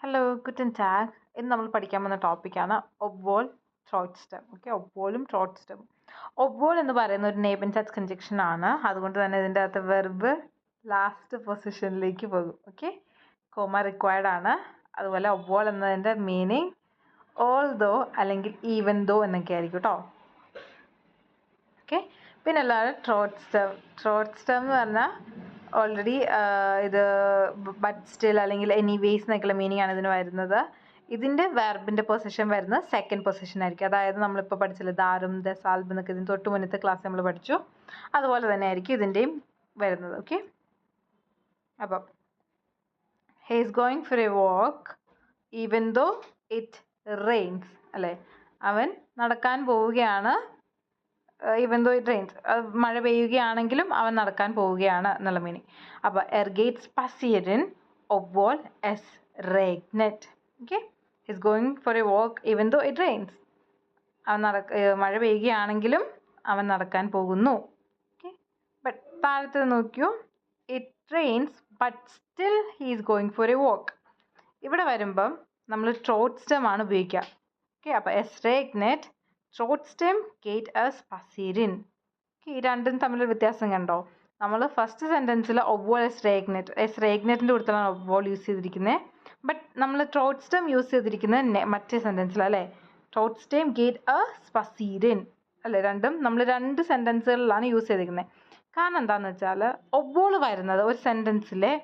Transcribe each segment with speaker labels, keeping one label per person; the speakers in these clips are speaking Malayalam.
Speaker 1: Hello Guten tag. ഇന്ന് നമ്മൾ പഠിക്കാൻ പോകുന്ന ടോപ്പിക്കാണ് ഒബ്വോൾ ത്രോട്ട് സ്റ്റെം. ഓക്കെ, ഒബ്വോളും ത്രോട്ട് സ്റ്റെം. ഒബ്വോൾ എന്ന് പറയുന്ന ഒരു നെയിം ആൻഡ് ടച്ച് കൺജക്ഷൻ ആണ്. അതുകൊണ്ട് തന്നെ ഇതിൻ്റെ അകത്ത് വെർബ് ലാസ്റ്റ് പൊസിഷനിലേക്ക് പോകും. ഓക്കെ, കോമ റിക്വയർഡ് ആണ്. അതുപോലെ ഒബ്വോൾ എന്നതിൻ്റെ മീനിങ് ഓൾ ദോ അല്ലെങ്കിൽ ഈവൻ ദോ എന്നൊക്കെ ആയിരിക്കും കേട്ടോ. ഓക്കെ, പിന്നെ അല്ലാതെ ത്രോട്ട് സ്റ്റെം. ത്രോട്ട് സ്റ്റെം എന്ന് പറഞ്ഞാൽ ഓൾറെഡി ഇത് ബട്ട് സ്റ്റിൽ അല്ലെങ്കിൽ എനിവേസ് എന്നൊക്കെയുള്ള മീനിങ് ആണ് ഇതിന് വരുന്നത്. ഇതിൻ്റെ വെർബിൻ്റെ പൊസിഷൻ വരുന്നത് സെക്കൻഡ് പൊസിഷൻ ആയിരിക്കും. അതായത് നമ്മളിപ്പോൾ പഠിച്ചില്ല ദാറും ദസാൽബ് എന്നൊക്കെ ഇതിന് തൊട്ട് മുന്നത്തെ ക്ലാസ് നമ്മൾ പഠിച്ചു. അതുപോലെ തന്നെ ആയിരിക്കും ഇതിൻ്റെയും വരുന്നത്. ഓക്കെ, അപ്പം he is going for a walk even though it rains അല്ലേ, അവൻ നടക്കാൻ പോവുകയാണ്. ഈവൻ ദോ ഇറ്റ് റെയിൻസ്, മഴ പെയ്യുകയാണെങ്കിലും അവൻ നടക്കാൻ പോവുകയാണ് എന്നുള്ള മീനിങ്. അപ്പോൾ ഗേറ്റ്സ് പസിയറിൻ ഒബ്വോൾ എസ് റേഗ്നെറ്റ്. Okay, he's going for a walk even though it rains, അവൻ മഴ പെയ്യുകയാണെങ്കിലും അവൻ നടക്കാൻ പോകുന്നു. ഓക്കെ, ബട്ട് താഴത്ത് നോക്കിയോ, it rains but still he is going for a walk. ഇവിടെ വരുമ്പം നമ്മൾ ത്രോട്ട് സ്റ്റെം ആണ് ഉപയോഗിക്കുക. ഓക്കെ, അപ്പോൾ എസ് റേഗ്നെറ്റ് ത്രോട്ട് സ്റ്റെം ഗേറ്റ് എസ് പസിയറിൻ. ഈ രണ്ടും തമ്മിലൊരു വ്യത്യാസം കണ്ടോ? നമ്മൾ ഫസ്റ്റ് സെൻറ്റൻസിൽ ഒബ്വോൾ എസ് റേഗ്നെറ്റിൻ്റെ കൂടുതലാണ് ഒബ്വോൾ യൂസ് ചെയ്തിരിക്കുന്നത്. ബട്ട് നമ്മൾ ത്രോട്ട് സ്റ്റെം യൂസ് ചെയ്തിരിക്കുന്നത് മറ്റേ സെൻറ്റൻസിൽ അല്ലേ, ത്രോട്ട് സ്റ്റെം ഗേറ്റ് എസ് പസിയറിൻ അല്ലേ. രണ്ടും നമ്മൾ രണ്ട് സെൻറ്റൻസുകളിലാണ് യൂസ് ചെയ്തിരിക്കുന്നത്. കാരണം എന്താണെന്ന് വെച്ചാൽ ഒബ്വോൾ വരുന്നത് ഒരു സെൻറ്റൻസിലെ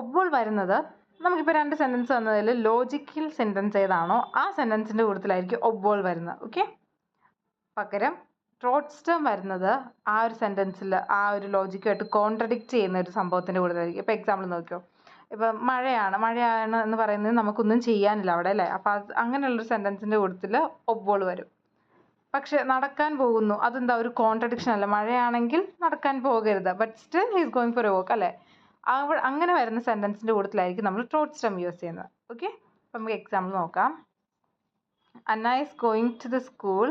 Speaker 1: ഒബ്വോൾ വരുന്നത് നമുക്കിപ്പോൾ രണ്ട് സെൻറ്റൻസ് വന്നതിൽ ലോജിക്കൽ സെൻറ്റൻസ് ഏതാണോ ആ സെൻറ്റൻസിൻ്റെ കൂട്ടത്തിലായിരിക്കും ഒബ്വോൾ വരുന്നത്. ഓക്കെ, പകരം ത്രോട്ട് സ്റ്റെം വരുന്നത് ആ ഒരു സെൻറ്റൻസിൽ ആ ഒരു ലോജിക്കുമായിട്ട് കോൺട്രഡിക്റ്റ് ചെയ്യുന്ന ഒരു സംഭവത്തിൻ്റെ കൂട്ടത്തിലായിരിക്കും. ഇപ്പോൾ എക്സാമ്പിൾ നോക്കിയോ, ഇപ്പം മഴയാണ് എന്ന് പറയുന്നത് നമുക്കൊന്നും ചെയ്യാനില്ല അവിടെ അല്ലേ. അപ്പോൾ അങ്ങനെയുള്ളൊരു സെൻറ്റൻസിൻ്റെ കൂട്ടത്തിൽ ഒബ്വോൾ വരും. പക്ഷെ നടക്കാൻ പോകുന്നു, അതെന്താ ഒരു കോൺട്രഡിക്ഷൻ അല്ല. മഴയാണെങ്കിൽ നടക്കാൻ പോകരുത്, but still he is going for a walk അല്ലേ. അങ്ങനെ വരുന്ന സെൻറ്റൻസിൻ്റെ കൂട്ടത്തിലായിരിക്കും നമ്മൾ ത്രോട്ട് സ്റ്റെം യൂസ് ചെയ്യുന്നത്. ഓക്കെ, അപ്പം നമുക്ക് എക്സാമ്പിൾ നോക്കാം. Anna is going to the school,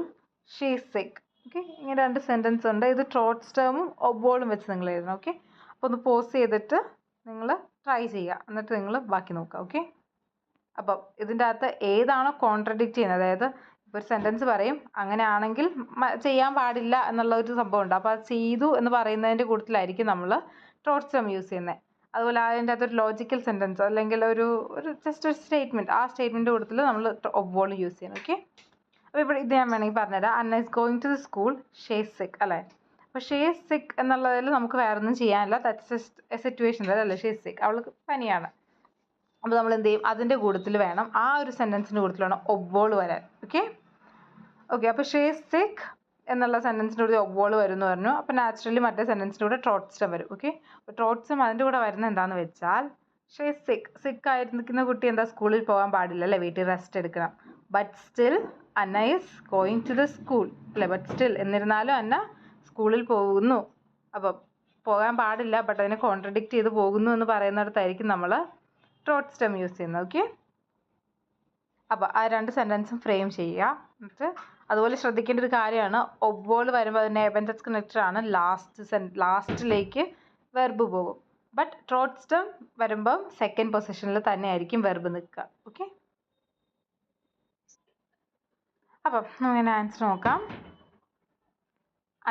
Speaker 1: she is sick. Okay, ഇങ്ങനെ രണ്ട് സെൻറ്റൻസ് ഉണ്ട്. ഇത് ത്രോട്ട് സ്റ്റെമും ഒബ്വോളും വെച്ച് നിങ്ങൾ എഴുതണം. ഓക്കെ, അപ്പോൾ ഒന്ന് പോസ് ചെയ്തിട്ട് നിങ്ങൾ ട്രൈ ചെയ്യുക, എന്നിട്ട് നിങ്ങൾ ബാക്കി നോക്കുക. ഓക്കെ, അപ്പം ഇതിൻ്റെ അകത്ത് ഏതാണോ കോൺട്രഡിക്റ്റ് ചെയ്യുന്നത്, അതായത് ഇപ്പോൾ ഒരു സെൻറ്റൻസ് പറയും അങ്ങനെയാണെങ്കിൽ ചെയ്യാൻ പാടില്ല എന്നുള്ള ഒരു സംഭവം ഉണ്ട്. അപ്പോൾ അത് ചെയ്തു എന്ന് പറയുന്നതിൻ്റെ കൂട്ടത്തിലായിരിക്കും നമ്മൾ ത്രോട്ട് സ്റ്റെം യൂസ് ചെയ്യുന്നത്. അതുപോലെ അതിൻ്റെ അകത്തൊരു ലോജിക്കൽ സെൻറ്റൻസ് അല്ലെങ്കിൽ ഒരു ജസ്റ്റ് ഒരു സ്റ്റേറ്റ്മെൻറ്റ്, ആ സ്റ്റേറ്റ്മെൻറ്റ് കൂട്ടത്തിൽ നമ്മൾ ഒബ്വോൾ യൂസ് ചെയ്യണം. ഓക്കെ, അപ്പോൾ ഇവിടെ ഇത് ഞാൻ വേണമെങ്കിൽ പറഞ്ഞുതരാം. Anna is going to the school, she is sick അല്ലേ. അപ്പോൾ ഷീ ഈസ് സിക്ക് എന്നുള്ളതിൽ നമുക്ക് വേറെ ഒന്നും ചെയ്യാനില്ല. ദാറ്റ്സ് എ സിറ്റുവേഷൻ അല്ലേ, ഷീ ഈസ് സിക്ക്, അവൾക്ക് പനിയാണ്. അപ്പോൾ നമ്മൾ എന്ത് ചെയ്യും, അതിൻ്റെ കൂട്ടത്തിൽ വേണം, ആ ഒരു സെൻറ്റൻസിൻ്റെ കൂട്ടത്തിൽ വേണം ഒബ്വോൾ വരാൻ. ഓക്കെ, അപ്പോൾ ഷീ ഈസ് സിക്ക് എന്നുള്ള സെൻറ്റൻസിൻ്റെ കൂടെ ഒബ്വോൾ വരും എന്ന് പറഞ്ഞു. അപ്പോൾ നാച്ചുറലി മറ്റേ സെൻറ്റൻസിൻ്റെ കൂടെ ത്രോട്ട് സ്റ്റെം വരും. ഓക്കെ, അപ്പോൾ ത്രോട്ട് സ്റ്റെം അതിൻ്റെ കൂടെ വരുന്നത് എന്താണെന്ന് വെച്ചാൽ, ഷീ ഈസ് സിക്ക് ആയിരിക്കുന്ന കുട്ടി എന്താ സ്കൂളിൽ പോകാൻ പാടില്ല അല്ലേ, വീട്ടിൽ റെസ്റ്റ് എടുക്കണം. But still Anna is going to the school അല്ലേ. ബട്ട് സ്റ്റിൽ എന്നിരുന്നാലും അന്ന സ്കൂളിൽ പോകുന്നു. അപ്പം പോകാൻ പാടില്ല, ബട്ട് അതിനെ കോൺട്രഡിക്റ്റ് ചെയ്ത് പോകുന്നു എന്ന് പറയുന്നിടത്തായിരിക്കും നമ്മൾ ത്രോട്ട് സ്റ്റെം യൂസ് ചെയ്യുന്നത്. ഓക്കെ, അപ്പോൾ ആ രണ്ട് സെൻറ്റൻസും ഫ്രെയിം ചെയ്യുക. എന്നിട്ട് അതുപോലെ ശ്രദ്ധിക്കേണ്ട ഒരു കാര്യമാണ്, ഒബ്വോൾ വരുമ്പോൾ അതിൻ്റെ എബൻറ്റസ് കണക്റ്റർ ആണ്, ലാസ്റ്റിലേക്ക് വെർബ് പോകും. ബട്ട് ത്രോട്ട് സ്റ്റെം വരുമ്പം സെക്കൻഡ് പൊസിഷനിൽ തന്നെ ആയിരിക്കും വെർബ് നിൽക്കുക. ഓക്കെ, അപ്പം നമുക്ക് ആൻസർ നോക്കാം.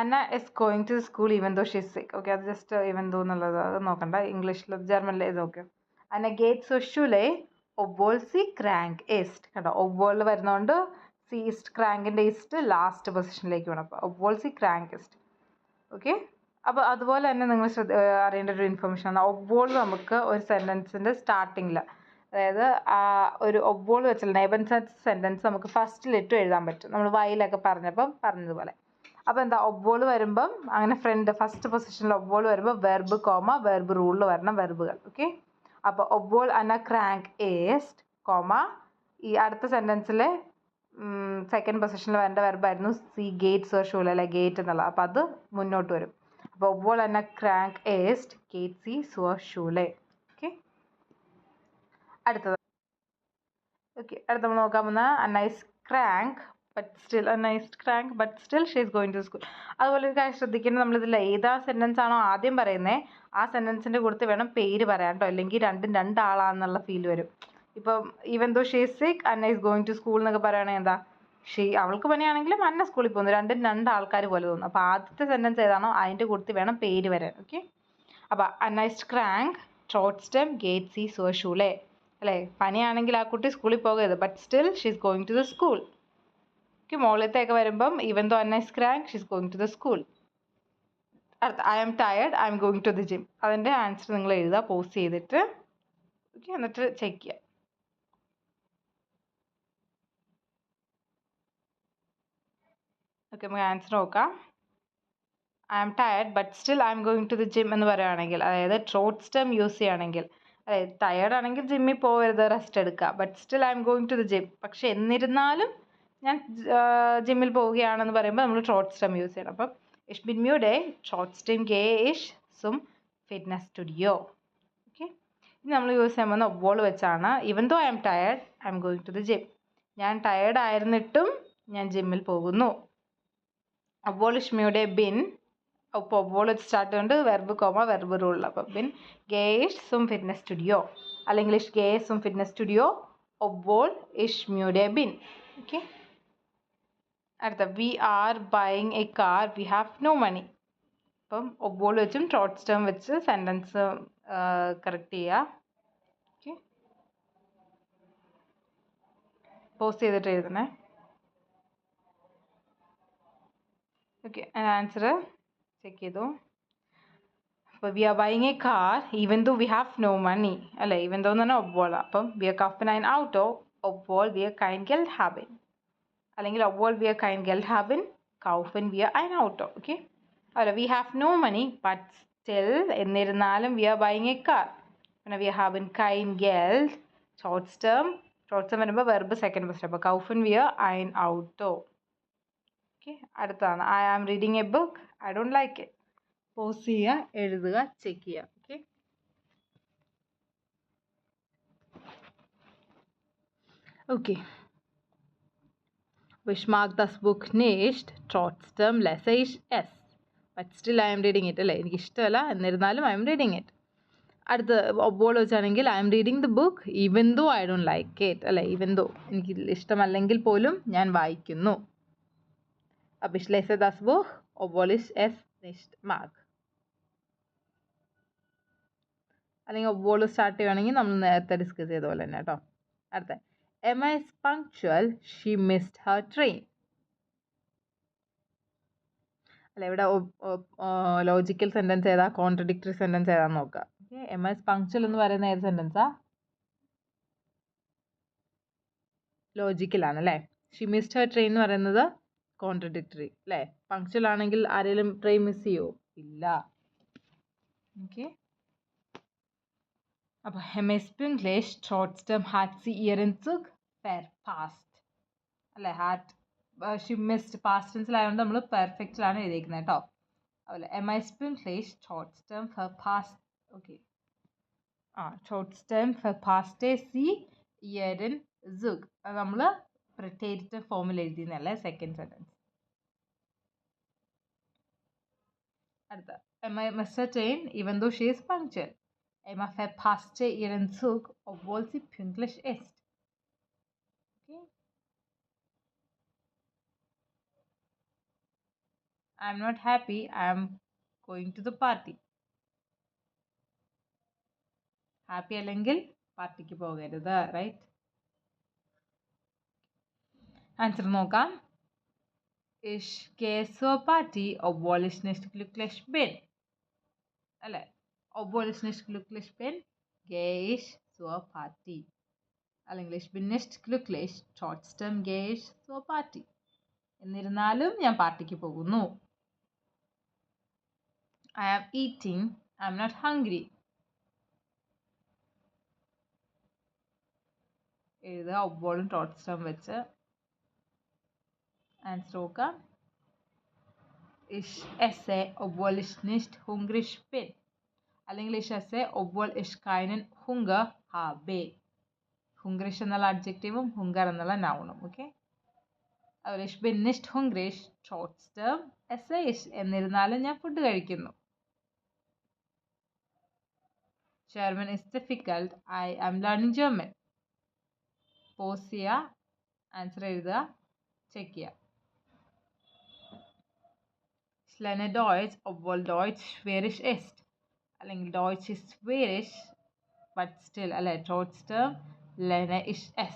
Speaker 1: Anna is going to school even though she is sick. Okay, അത് ജസ്റ്റ് ഈവൻ ദോ എന്നുള്ളത് അത് നോക്കണ്ട, ഇംഗ്ലീഷിൽ ജർമ്മനിൽ ഇത് നോക്കാം. അന്ന ഗേറ്റ് സോ ഷുലേ ഒബ്വോൾ സി ക്രാങ്ക് ഈസ്റ്റ്. കേട്ടോ, ഒബ്വോൾ വരുന്നതുകൊണ്ട് സി ഈസ്റ്റ്, ക്രാങ്കിൻ്റെ ഈസ്റ്റ് ലാസ്റ്റ് പൊസിഷനിലേക്ക് വേണം. അപ്പോൾ ഒബ്വോൾ സി ക്രാങ്ക് ഈസ്റ്റ്. ഓക്കെ, അപ്പോൾ അതുപോലെ തന്നെ നിങ്ങൾ അറിയേണ്ട ഒരു ഇൻഫർമേഷനാണ്, ഒബ്വോൾ നമുക്ക് ഒരു സെൻറ്റൻസിൻ്റെ സ്റ്റാർട്ടിങ്ങിൽ, അതായത് ഒരു ഒബ്വോൾ വെച്ചുള്ള നെബൻസെൻസ് സെൻറ്റൻസ് നമുക്ക് ഫസ്റ്റിലിട്ട് എഴുതാൻ പറ്റും. നമ്മൾ വൈലൊക്കെ പറഞ്ഞതുപോലെ. അപ്പോൾ എന്താ, ഒബ്വോൾ വരുമ്പം അങ്ങനെ ഫസ്റ്റ് പൊസിഷനിൽ ഒബ്വോൾ വരുമ്പോൾ വെർബ് കോമ വെർബ് റൂളിൽ വരണം വെർബുകൾ. ഓക്കെ, അപ്പോൾ ഒബ്വോൾ അന്ന ക്രാങ്ക് ഈസ്റ്റ് കോമ ഈ അടുത്ത സെൻറ്റൻസിലെ സെക്കൻഡ് പൊസിഷനിൽ വരേണ്ട വെർബായിരുന്നു സി ഗേറ്റ് സോ ഷൂല അല്ലെ, ഗേറ്റ് എന്നുള്ളത്. അപ്പോൾ അത് മുന്നോട്ട് വരും. അപ്പോൾ ഒബ്വോൾ അന്ന ക്രാങ്ക് ഈസ്റ്റ് ഗേറ്റ് സി സോ ഷൂലെ. ഓക്കെ, അടുത്തത്. ഓക്കെ, അടുത്ത നമ്മൾ നോക്കാൻ പോകുന്ന അന്ന ഈസ് ക്രാങ്ക് ബട്ട് സ്റ്റിൽ എ നൈസ് ക്രാങ്ക് but still she is going to school. അതുപോലെ ഒരു കാര്യം ശ്രദ്ധിക്കേണ്ടത്, നമ്മളിതിൽ ഏതാ സെൻറ്റൻസ് ആണോ ആദ്യം പറയുന്നത് ആ സെൻറ്റൻസിൻ്റെ കൂടത്തിൽ വേണം പേര് പറയാൻ കേട്ടോ, അല്ലെങ്കിൽ രണ്ടും രണ്ടാളാന്നുള്ള ഫീൽ വരും. ഇപ്പം even though she is sick Anna is going to school എന്നൊക്കെ പറയുകയാണെങ്കിൽ എന്താ, അവൾക്ക് പനിയാണെങ്കിലും അന്ന സ്കൂളിൽ പോകുന്നു, രണ്ടും രണ്ടാൾക്കാർ പോലെ തോന്നും. അപ്പോൾ ആദ്യത്തെ സെൻറ്റൻസ് ഏതാണോ അതിൻ്റെ കൂടത്തിൽ വേണം പേര് വരാൻ. ഓക്കെ, അപ്പോൾ അന്ന ഈസ് ക്രാങ്ക് ട്രോട്ട്സ്റ്റം ഗേറ്റ് സി സോഷൂലെ അല്ലേ, പനിയാണെങ്കിൽ ആ കുട്ടി സ്കൂളിൽ പോകരുത്, but still she is going to the school. Okay, മുകളിലത്തേക്ക് വരുമ്പം ഈവൻ ദോ അന്ന ഈസ് ക്രാങ്ക് she is going to the school. അടുത്ത I am tired I M going to the gym. അതിൻ്റെ ആൻസർ നിങ്ങൾ എഴുതുക പോസ് ചെയ്തിട്ട്. ഓക്കെ, എന്നിട്ട് ചെക്ക് ചെയ്യുക. ഓക്കെ, നമുക്ക് ആൻസർ നോക്കാം. I am tired but still I M going to the gym എന്ന് പറയുകയാണെങ്കിൽ, അതായത് ട്രോട്ട് സ്റ്റം യൂസ് ചെയ്യുകയാണെങ്കിൽ, അതായത് ടയർഡ് ആണെങ്കിൽ ജിമ്മിൽ പോകരുത്, റെസ്റ്റ് എടുക്കുക. But still I M going to the gym, പക്ഷെ എന്നിരുന്നാലും ഞാൻ ജിമ്മിൽ പോവുകയാണെന്ന് പറയുമ്പോൾ നമ്മൾ ട്രോട്ട് സ്റ്റം യൂസ് ചെയ്യണം. അപ്പം ഇഷ് ബിൻ മ്യൂഡേ ട്രോട്ട് സ്റ്റം ഗേ ഇഷ് സും ഫിറ്റ്നസ് സ്റ്റുഡിയോ. ഓക്കെ, ഇനി നമ്മൾ യൂസ് ചെയ്യാൻ പോകുന്ന ഒബ്ബോൾ വെച്ചാണ്. Even though I am tired I M going to the gym. ഞാൻ ടയർഡ് ആയിരുന്നിട്ടും ഞാൻ ജിമ്മിൽ പോകുന്നു. ഒബ്ബോൾ ഇഷ് മ്യൂഡേ ബിൻ, അപ്പോൾ ഒബ്ബോൾ സ്റ്റാർട്ട് ചെയ്യുന്നുണ്ട് വെർബ് കോമ വെർബ് റൂളിൽ. അപ്പം ബിൻ ഗേ ഇഷ് സും ഫിറ്റ്നസ് സ്റ്റുഡിയോ, അല്ലെങ്കിൽ ഇഷ് ഗേ സും ഫിറ്റ്നസ് സ്റ്റുഡിയോ ഒബ്ബോൾ ഇഷ് മ്യൂഡേ ബിൻ. ഓക്കെ, അടുത്ത we are buying a car we have no money. അപ്പം ഒബ്ബോൾ വെച്ചും ട്രോട്ട് സ്റ്റം വെച്ച് സെൻറ്റൻസ് കറക്റ്റ് ചെയ്യുക. ഓക്കെ, പോസ് ചെയ്തിട്ട് എഴുതണേ. ഓക്കെ, ആൻസർ ചെക്ക് ചെയ്തു. അപ്പോൾ we are buying a car even though we have no money അല്ലേ, ഈവൻ ദോ എന്ന് പറഞ്ഞാൽ ഒബ്ബോളാണ്. അപ്പം വി ആർ കഫൻ ഐൻ ഔട്ടോ ഒബ്ബോൾ വി ആർ കൈൻ ഗെൽഡ് ഹാബിൻ, അല്ലെങ്കിൽ ഒബ്ബോൾ വി ആർ കൈൻ ഗെൽഡ് ഹാബിൻ കൗഫൻ വി ആർ ഐൻ ഔട്ടോ. ഓക്കെ, അല്ല we have no money but still എന്നിരുന്നാലും we are buying a car, പിന്നെ വി ഹാബിൻ കൈൻ ഗെൽഡ് ഷോർട്ട് സ്റ്റേം വരുമ്പോൾ വെർബ് സെക്കൻഡ് ഫസ്റ്റ്, അപ്പോൾ കൗഫൻ വി ആർ ഐൻ ഔട്ടോ. ഓക്കെ, അടുത്താണ് I am reading a book I don't like it. Pause ചെയ്യുക, എഴുതുക, ചെക്ക് ചെയ്യുക. Okay, okay. Ich mag das Buch nicht, trotzdem lese ich es. But still I am reading it അല്ലേ, എനിക്ക് ഇഷ്ടമല്ല എന്നിരുന്നാലും ഐ എം റീഡിങ് ഇറ്റ്. അടുത്ത ഒബ്ബോൾ വെച്ചാണെങ്കിൽ I'm reading the book even though I don't like it അല്ലേ, ഈവൻ ദോ എനിക്ക് ഇഷ്ടമല്ലെങ്കിൽ പോലും ഞാൻ വായിക്കുന്നു. അപ്പോൾ ich lese das Buch obwohl ich es nicht mag. അല്ലെങ്കിൽ ഒബ്ബോൾ സ്റ്റാർട്ട് ചെയ്യുകയാണെങ്കിൽ നമ്മൾ നേരത്തെ ഡിസ്കസ് ചെയ്ത പോലെ തന്നെ കേട്ടോ. അടുത്ത Emma is punctual, she missed her train. അല്ല, ഇവിടെ ലോജിക്കൽ സെൻറ്റൻസ് ഏതാ, കോൺട്രഡിക്ടറി സെൻറ്റൻസ് ഏതാന്ന് നോക്കുക. ഓക്കെ, Emma is punctual എന്ന് പറയുന്ന ഏത് സെൻറ്റൻസാ, ലോജിക്കലാണ് അല്ലേ. she missed her train എന്ന് പറയുന്നത് കോൺട്രഡിക്ടറി അല്ലേ. പങ്ക്ച്വൽ ആണെങ്കിൽ ആരെങ്കിലും ട്രെയിൻ മിസ് ചെയ്യുമോ, ഇല്ല. ഓക്കെ, അപ്പോൾ Emma's English trotzdem hat sie ihren Zug verpasst അല്ലേ. ഷി മിസ്ഡ് പാസ്റ്റ് ടെൻസിലായതുകൊണ്ട് നമ്മൾ പെർഫെക്റ്റിലാണ് എഴുതിയിരിക്കുന്നത് കേട്ടോ. അതുപോലെ Emma's English trotzdem verpasst. Okay, trotzdem verpasste sie ihren Zug. അത് നമ്മൾ പ്രിറ്റേറ്റീവ് ഫോമിൽ എഴുതിയെന്നല്ലേ സെക്കൻഡ് സെൻറ്റൻസ്. അടുത്ത Emma missed her train even though she is punctual. Emma verpasste ihren Zug obwohl sie pünktlich ist. Okay. I am not happy. I am going to the party. Happy അല്ലെങ്കിൽ പാർട്ടിക്ക് പോകരുത്, റൈറ്റ്. ആൻസർ നോക്കാം. Ich gehe zur Party obwohl ich nicht glücklich bin അല്ലേ. obwohl ich nicht glücklich bin gehe ich zur Party, അല്ലെങ്കിൽ ich bin nicht glücklich trotzdem gehe ich zur Party, എന്നിരുന്നാലും ഞാൻ പാർട്ടിക്ക് പോകുന്നു. I am eating I am not hungry. എഴുതുക ഒബ്ബോളും ട്രോട്ട്സ്റ്റം വെച്ച്. ആൻസർ നോക്കാം. Ich esse obwohl ich nicht hungrig bin, അല്ലെങ്കിൽ ich esse obwohl ich keinen Hunger habe. hungrig എന്നുള്ള അഡ്ജക്റ്റീവും ഹുങ്കർ എന്നുള്ള നൗണും. Okay, Aber ich bin nicht hungrig. Trotzdem esse ich. എന്നിരുന്നാലും ഞാൻ ഫുഡ് കഴിക്കുന്നു. German is difficult. I am learning German. Pause ചെയ്യുക, ആൻസർ എഴുതുക, ചെക്ക് ചെയ്യുക. Ich lerne Deutsch, obwohl Deutsch schwierig ist. അല്ലെങ്കിൽ Deutsch ist schwierig, but still അല്ലെ trotzdem lerne ich es.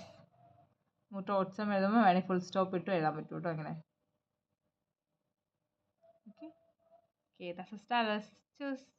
Speaker 1: trotzdem എഴുതുമ്പോൾ വേണമെങ്കിൽ ഫുൾ സ്റ്റോപ്പ് ഇട്ട് എഴുതാൻ പറ്റും കേട്ടോ അങ്ങനെ. Okay, das ist alles. Tschüss.